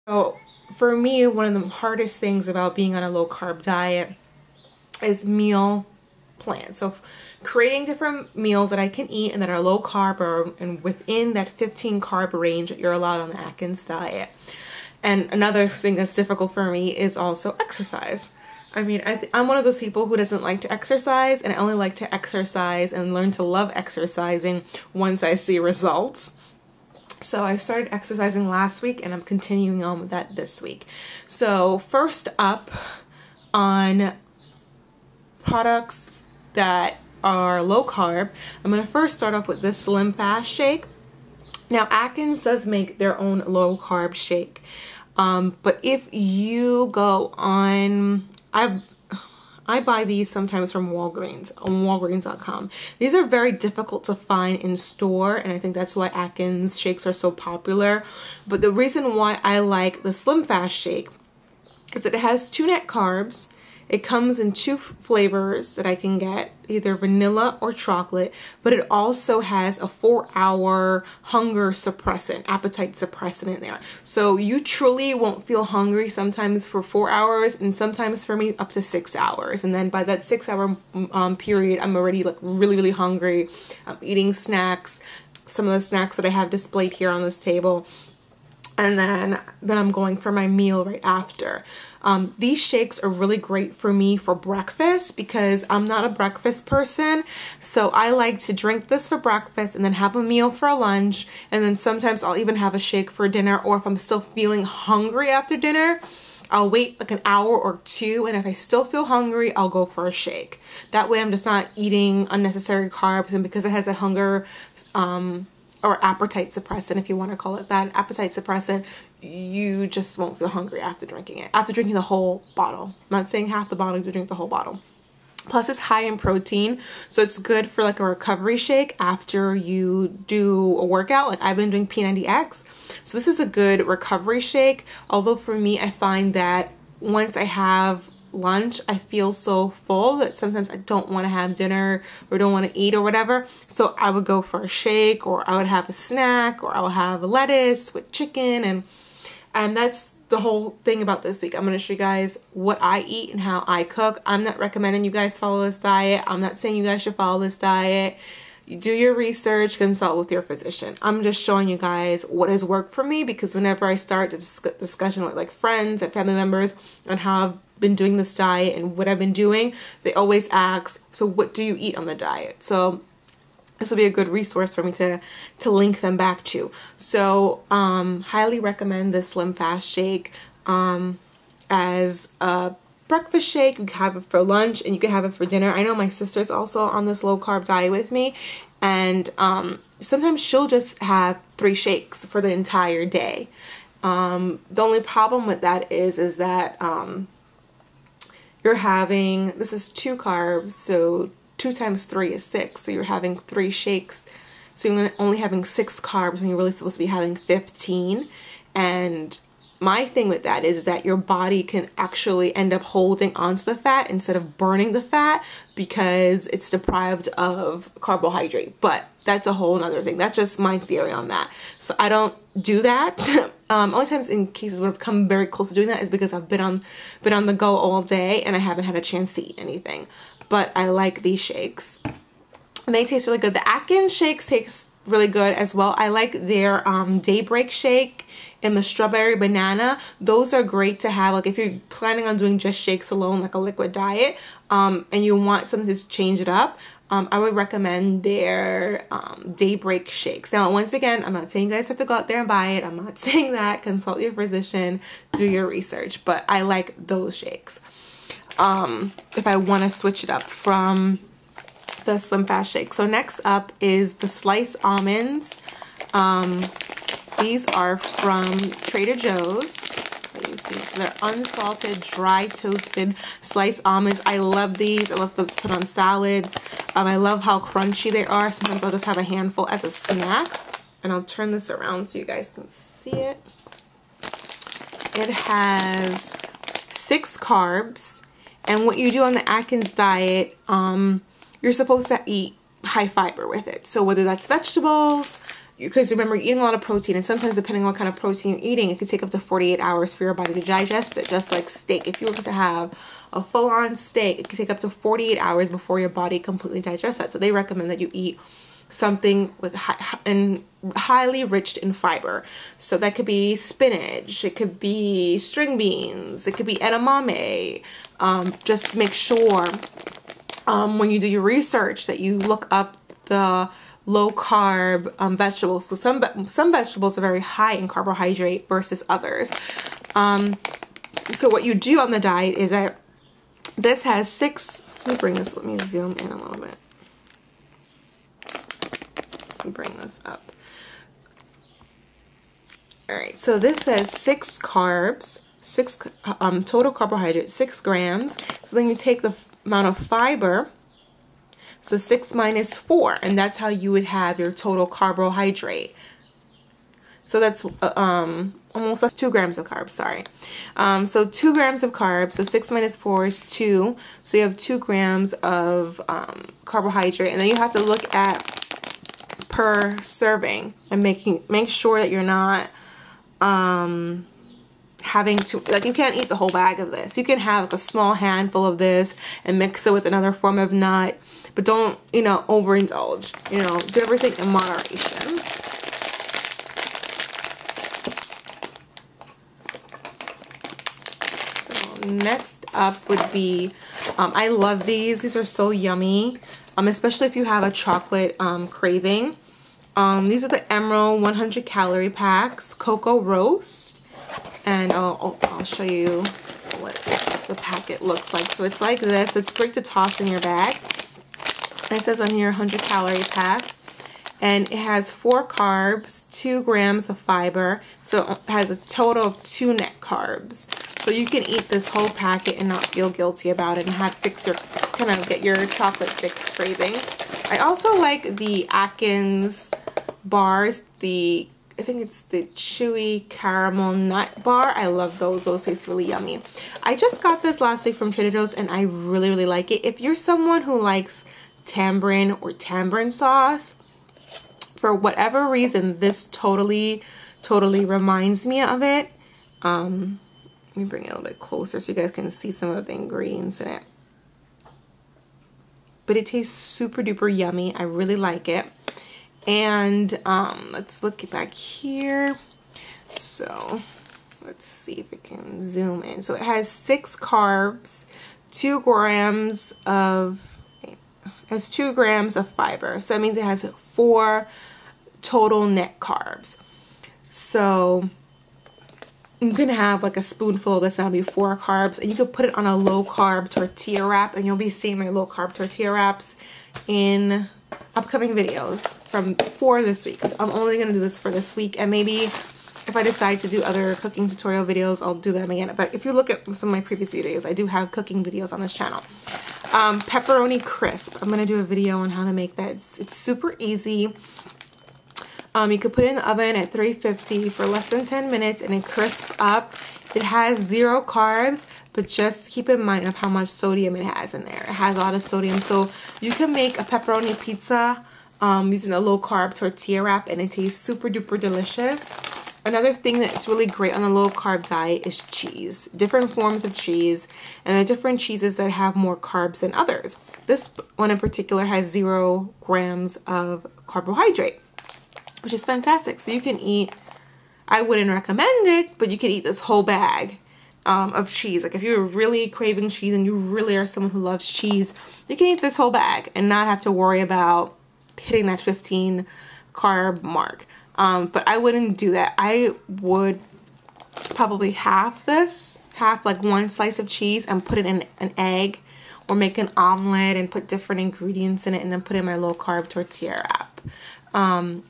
So for me, one of the hardest things about being on a low carb diet is meal plan. So creating different meals that I can eat and that are low carb and within that 15 carb range that you're allowed on the Atkins diet. And another thing that's difficult for me is also exercise. I mean, I'm one of those people who doesn't like to exercise, and I only like to exercise and learn to love exercising once I see results. So I started exercising last week and I'm continuing on with that this week. So first up on products that are low carb, I'm going to first start off with this Slim Fast shake. Now Atkins does make their own low carb shake. But if you go on, I buy these sometimes from Walgreens, on Walgreens.com. These are very difficult to find in store, and I think that's why Atkins shakes are so popular. But the reason why I like the Slim Fast shake is that it has 2 net carbs. It comes in 2 flavors that I can get, either vanilla or chocolate, but it also has a 4-hour hunger suppressant, appetite suppressant in there. So you truly won't feel hungry sometimes for 4 hours, and sometimes for me up to 6 hours. And then by that 6-hour period, I'm already like really hungry. I'm eating snacks, some of the snacks that I have displayed here on this table. And then I'm going for my meal right after. These shakes are really great for me for breakfast because I'm not a breakfast person. So I like to drink this for breakfast and then have a meal for lunch. And then sometimes I'll even have a shake for dinner, or if I'm still feeling hungry after dinner, I'll wait like an hour or 2. And if I still feel hungry, I'll go for a shake. That way I'm just not eating unnecessary carbs, and because it has a hunger, or appetite suppressant, if you want to call it that, appetite suppressant, you just won't feel hungry after drinking it, after drinking the whole bottle. I'm not saying half the bottle, you drink the whole bottle. Plus it's high in protein, so it's good for like a recovery shake after you do a workout. Like I've been doing P90X, so this is a good recovery shake. Although for me, I find that once I have lunch, I feel so full that sometimes I don't want to have dinner or don't want to eat or whatever. So I would go for a shake, or I would have a snack, or I would have a lettuce with chicken, and that's the whole thing about this week. I'm going to show you guys what I eat and how I cook. I'm not recommending you guys follow this diet. I'm not saying you guys should follow this diet. You do your research, consult with your physician. I'm just showing you guys what has worked for me, because whenever I start the discussion with like friends and family members on how I've been doing this diet and what I've been doing, they always ask, so what do you eat on the diet? So this will be a good resource for me to link them back to. So highly recommend this Slim Fast shake as a breakfast shake. You can have it for lunch and you can have it for dinner. I know my sister's also on this low carb diet with me, and sometimes she'll just have 3 shakes for the entire day. The only problem with that is that you're having, this is 2 carbs, so 2 times 3 is 6, so you're having 3 shakes, so you're only having 6 carbs when you're really supposed to be having 15. And my thing with that is that your body can actually end up holding onto the fat instead of burning the fat because it's deprived of carbohydrate. But that's a whole nother thing. That's just my theory on that. So I don't do that. Only times in cases when I've come very close to doing that is because I've been on the go all day and I haven't had a chance to eat anything. But I like these shakes. And they taste really good. The Atkins shakes taste really good as well. I like their Daybreak shake and the strawberry banana. Those are great to have like if you're planning on doing just shakes alone, like a liquid diet, and you want something to change it up. I would recommend their Daybreak shakes. Now, once again, I'm not saying you guys have to go out there and buy it. I'm not saying that. Consult your physician, do your research. But I like those shakes. If I want to switch it up from the Slim Fast shake. So next up is the sliced almonds. These are from Trader Joe's. So they're unsalted, dry toasted sliced almonds. I love these. I love to put on salads. I love how crunchy they are. Sometimes I'll just have a handful as a snack. And I'll turn this around so you guys can see it. It has 6 carbs. And what you do on the Atkins diet, you're supposed to eat high fiber with it. So whether that's vegetables, because remember, you're eating a lot of protein, and sometimes depending on what kind of protein you're eating, it could take up to 48 hours for your body to digest it, just like steak. If you were to have a full-on steak, it could take up to 48 hours before your body completely digests that. So they recommend that you eat something with highly rich in fiber. So that could be spinach, it could be string beans, it could be edamame. Just make sure when you do your research that you look up the low carb vegetables, because some vegetables are very high in carbohydrate versus others. So what you do on the diet is that this has 6, let me zoom in a little bit. Let me bring this up. All right, so this says 6 carbs, 6 total carbohydrate, 6 grams. So then you take the amount of fiber, so 6 minus 4, and that's how you would have your total carbohydrate. So that's that's 2 grams of carbs, sorry. So 2 grams of carbs, so 6 minus 4 is 2. So you have 2 grams of carbohydrate, and then you have to look at per serving and make sure that you're not having to, like, you can't eat the whole bag of this. You can have like a small handful of this and mix it with another form of nut, but don't, you know, overindulge. You know, do everything in moderation. So next up would be, I love these. These are so yummy, especially if you have a chocolate craving. These are the Emerald 100 calorie packs, cocoa roast. And I'll show you what the packet looks like. So it's like this. It's great to toss in your bag. It says on here 100 calorie pack. And it has 4 carbs, 2 grams of fiber. So it has a total of 2 net carbs. So you can eat this whole packet and not feel guilty about it and get your chocolate fix craving. I also like the Atkins bars, I think it's the chewy caramel nut bar. I love those. Those taste really yummy. I just got this last week from Trader Joe's and I really, really like it. If you're someone who likes tamarind or tamarind sauce, for whatever reason, this totally reminds me of it. Let me bring it a little bit closer so you guys can see some of the ingredients in it. But it tastes super duper yummy. I really like it. And let's look back here. So let's see if it can zoom in. So it has 6 carbs, 2 grams of fiber. So that means it has 4 total net carbs. So you can have like a spoonful of this, and that'll be 4 carbs, and you can put it on a low carb tortilla wrap, and you'll be seeing my low carb tortilla wraps in upcoming videos for this week. So I'm only going to do this for this week, and maybe if I decide to do other cooking tutorial videos, I'll do them again. But if you look at some of my previous videos, I do have cooking videos on this channel. Pepperoni crisp. I'm going to do a video on how to make that. It's super easy. You could put it in the oven at 350 for less than 10 minutes and it crisps up. It has 0 carbs, but just keep in mind of how much sodium it has in there. It has a lot of sodium. So you can make a pepperoni pizza using a low carb tortilla wrap and it tastes super duper delicious. Another thing that's really great on the low carb diet is cheese. Different forms of cheese, and there are different cheeses that have more carbs than others. This one in particular has 0 grams of carbohydrate, which is fantastic. So you can eat, I wouldn't recommend it, but you can eat this whole bag of cheese. Like if you're really craving cheese and you really are someone who loves cheese, you can eat this whole bag and not have to worry about hitting that 15 carb mark. But I wouldn't do that. I would probably half like 1 slice of cheese and put it in an egg, or make an omelet and put different ingredients in it and then put it in my low carb tortilla wrap.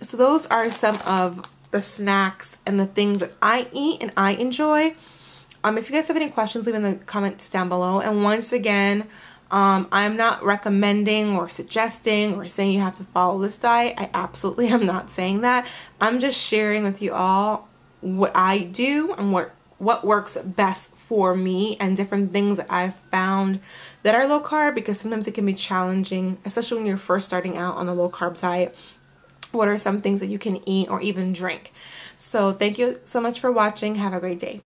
So those are some of the snacks and the things that I eat and I enjoy. If you guys have any questions, leave in the comments down below. And once again, I'm not recommending or suggesting or saying you have to follow this diet. I absolutely am not saying that. I'm just sharing with you all what I do and what works best for me, and different things that I've found that are low carb, because sometimes it can be challenging, especially when you're first starting out on the low carb diet. what are some things that you can eat or even drink. So thank you so much for watching. Have a great day.